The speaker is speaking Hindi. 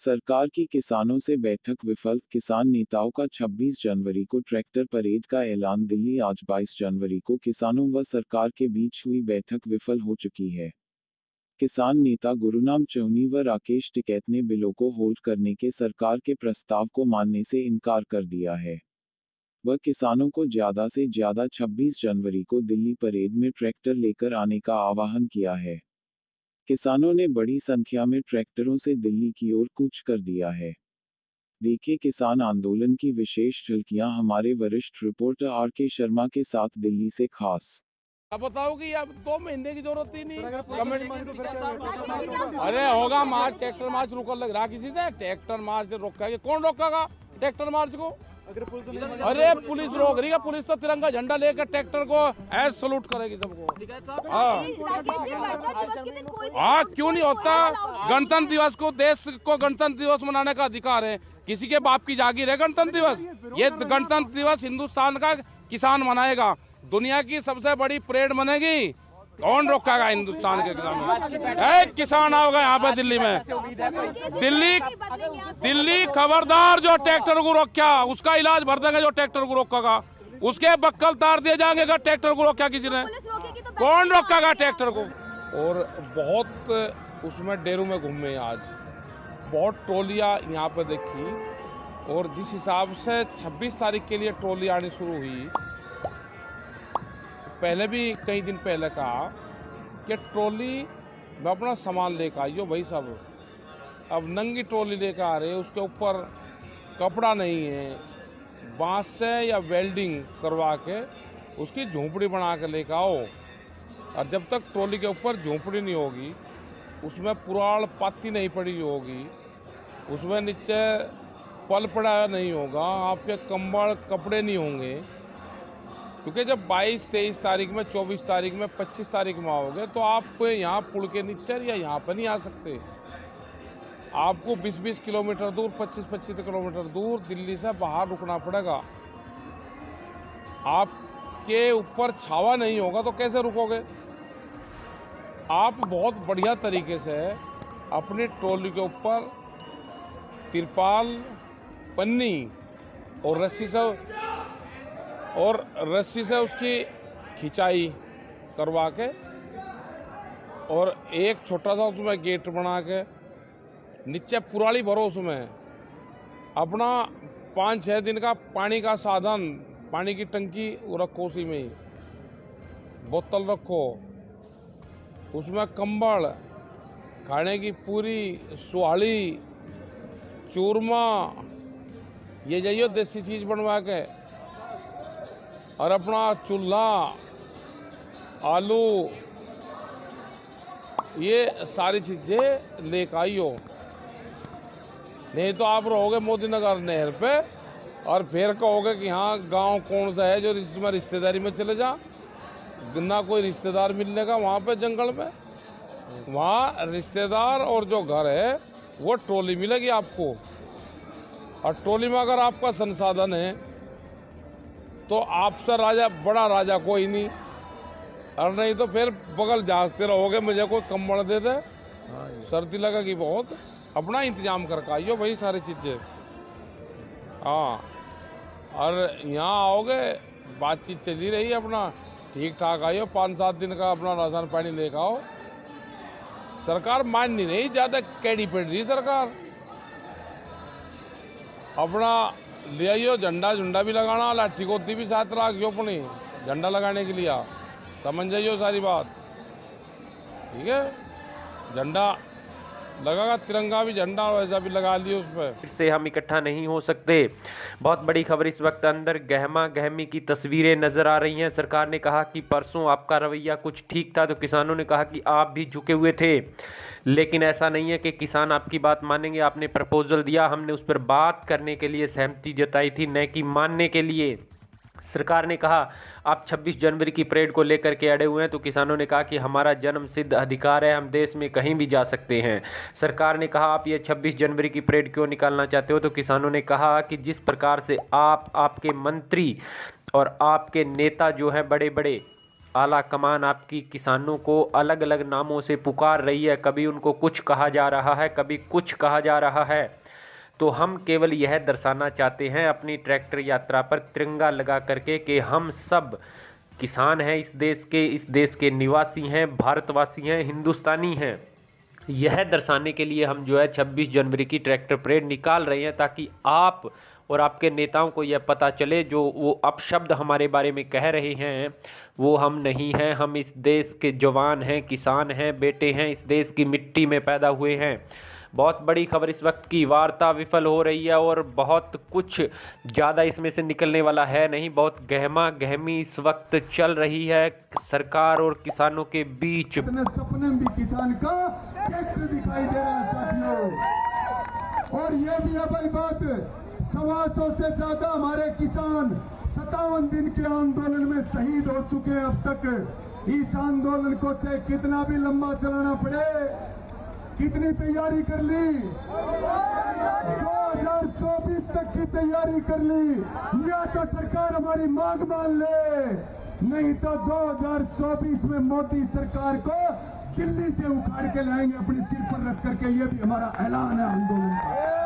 सरकार की किसानों से बैठक विफल, किसान नेताओं का 26 जनवरी को ट्रैक्टर परेड का ऐलान। दिल्ली आज 22 जनवरी को किसानों व सरकार के बीच हुई बैठक विफल हो चुकी है। किसान नेता गुरुनाम चौनी व राकेश टिकैत ने बिलों को होल्ड करने के सरकार के प्रस्ताव को मानने से इनकार कर दिया है। वह किसानों को ज्यादा से ज्यादा 26 जनवरी को दिल्ली परेड में ट्रैक्टर लेकर आने का आह्वान किया है। किसानों ने बड़ी संख्या में ट्रैक्टरों से दिल्ली की ओर कूच कर दिया है। देखिए किसान आंदोलन की विशेष झलकियां हमारे वरिष्ठ रिपोर्टर आर के शर्मा के साथ दिल्ली से खास। अब बताओ कि अब 2 महीने की जरूरत ही नहीं। अरे होगा मार्च, ट्रैक्टर मार्च रुकने लग रहा किसी से। ट्रैक्टर मार्च रोकेगा कौन? रोकेगा ट्रैक्टर मार्च को? अरे पुलिस रोक रही है। पुलिस तो तिरंगा झंडा लेकर ट्रैक्टर को ऐसे सलूट करेगी सबको। हाँ क्यों नहीं होता? गणतंत्र दिवस को, देश को गणतंत्र दिवस मनाने का अधिकार है। किसी के बाप की जागीर है गणतंत्र दिवस? ये गणतंत्र दिवस हिंदुस्तान का किसान मनाएगा। दुनिया की सबसे बड़ी परेड बनेगी। कौन रोकेगा हिंदुस्तान के किसान? किसान आओगे यहाँ पे दिल्ली में? दिल्ली खबरदार, जो ट्रैक्टर को रोका उसका इलाज भर देंगे। जो ट्रैक्टर को रोकेगा उसके बक्कल तार दिए जाएंगे। अगर ट्रैक्टर को रोका किसी ने, कौन रोकेगा ट्रैक्टर को? और बहुत उसमें डेरू में घूमे आज, बहुत ट्रॉलियाँ यहाँ पे देखी। और जिस हिसाब से 26 तारीख के लिए ट्रॉली आनी शुरू हुई, पहले भी कई दिन पहले कहा कि ट्रॉली में अपना सामान लेकर आइयो भाई सब। अब नंगी ट्रॉली लेकर आ रहे, उसके ऊपर कपड़ा नहीं है, बांस से या वेल्डिंग करवा के उसकी झोंपड़ी बना के लेकर आओ। और जब तक ट्रॉली के ऊपर झोंपड़ी नहीं होगी, उसमें पुराल पाती नहीं पड़ी होगी, उसमें नीचे पल पड़ा नहीं होगा, आपके कंबल कपड़े नहीं होंगे। क्योंकि जब 22, 23 तारीख में, 24 तारीख में, 25 तारीख में आओगे तो आप यहाँ पुल के नीचे या यहाँ पर नहीं आ सकते। आपको 20-20 किलोमीटर दूर, 25-25 किलोमीटर दूर दिल्ली से बाहर रुकना पड़ेगा। आपके ऊपर छावा नहीं होगा तो कैसे रुकोगे? आप बहुत बढ़िया तरीके से अपनी ट्रॉली के ऊपर तिरपाल, पन्नी और रस्सी से उसकी खिंचाई करवा के और एक छोटा सा उसमें गेट बना के नीचे पुराली भरो। उसमें अपना 5-6 दिन का पानी का साधन, पानी की टंकी रखो, उसी में ही बोतल रखो, उसमें कंबल, खाने की पूरी, सुहाड़ी, चूरमा, ये जाइयो देसी चीज़ बनवा के। और अपना चूल्हा, आलू, ये सारी चीज़ें लेकर आइयो। नहीं तो आप रहोगे मोदी नगर नहर पे और फिर कहोगे कि हाँ गांव कौन सा है जो इसमें रिश्तेदारी में चले जा। ना कोई रिश्तेदार मिलने का वहाँ पे जंगल में। वहाँ रिश्तेदार और जो घर है वो ट्रॉली मिलेगी आपको। और ट्रॉली में अगर आपका संसाधन है तो आपसे राजा, बड़ा राजा कोई नहीं। और नहीं तो फिर बगल झाँकते रहोगे, मुझे कोई कंबल दे दे, सर्दी लगेगी बहुत। अपना इंतजाम करके आइयो भाई सारी चीज़ें। हाँ, और यहाँ आओगे बातचीत चली रही है, अपना ठीक ठाक आइयो। 5-7 दिन का अपना राशन पानी लेकर आओ। सरकार मान नहीं रही, ज़्यादा कैडी पड़ रही सरकार। अपना ले आइयो, झंडा भी लगाना, लाठी गोती भी साथ रखियो अपनी, झंडा लगाने के लिए। समझ जाइयो सारी बात, ठीक है? झंडा लगागा, तिरंगा भी झंडा वैसा भी लगा लियो उस पर। फिर से हम इकट्ठा नहीं हो सकते। बहुत बड़ी खबर इस वक्त अंदर गहमा गहमी की तस्वीरें नजर आ रही हैं। सरकार ने कहा कि परसों आपका रवैया कुछ ठीक था, तो किसानों ने कहा कि आप भी झुके हुए थे। लेकिन ऐसा नहीं है कि किसान आपकी बात मानेंगे। आपने प्रपोजल दिया, हमने उस पर बात करने के लिए सहमति जताई थी, न कि मानने के लिए। सरकार ने कहा आप 26 जनवरी की परेड को लेकर के अड़े हुए हैं, तो किसानों ने कहा कि हमारा जन्म सिद्ध अधिकार है, हम देश में कहीं भी जा सकते हैं। सरकार ने कहा आप ये 26 जनवरी की परेड क्यों निकालना चाहते हो, तो किसानों ने कहा कि जिस प्रकार से आप, आपके मंत्री और आपके नेता जो हैं बड़े बड़े, आला कमान आपकी किसानों को अलग अलग नामों से पुकार रही है, कभी उनको कुछ कहा जा रहा है, कभी कुछ कहा जा रहा है। तो हम केवल यह दर्शाना चाहते हैं अपनी ट्रैक्टर यात्रा पर तिरंगा लगा करके कि हम सब किसान हैं, इस देश के निवासी हैं, भारतवासी हैं, हिंदुस्तानी हैं। यह दर्शाने के लिए हम जो है 26 जनवरी की ट्रैक्टर परेड निकाल रहे हैं, ताकि आप और आपके नेताओं को यह पता चले जो वो अपशब्द हमारे बारे में कह रहे हैं वो हम नहीं हैं। हम इस देश के जवान हैं, किसान हैं, बेटे हैं, इस देश की मिट्टी में पैदा हुए हैं। बहुत बड़ी खबर इस वक्त की, वार्ता विफल हो रही है और बहुत कुछ ज़्यादा इसमें से निकलने वाला है नहीं। बहुत गहमा गहमी इस वक्त चल रही है सरकार और किसानों के बीच। सपने में भी किसान का ट्रैक्टर दिखाई दे रहा है साथियों। और ये भी है भाई बात, 125 से ज्यादा हमारे किसान 57 दिन के आंदोलन में शहीद हो चुके हैं अब तक। इस आंदोलन को चाहे कितना भी लंबा चलाना पड़े, कितनी तैयारी कर ली, 2024 तक की तैयारी कर ली। या तो सरकार हमारी मांग मान ले, नहीं तो 2024 में मोदी सरकार को दिल्ली से उखाड़ के लाएंगे अपने सिर पर रख करके। ये भी हमारा ऐलान है आंदोलन का।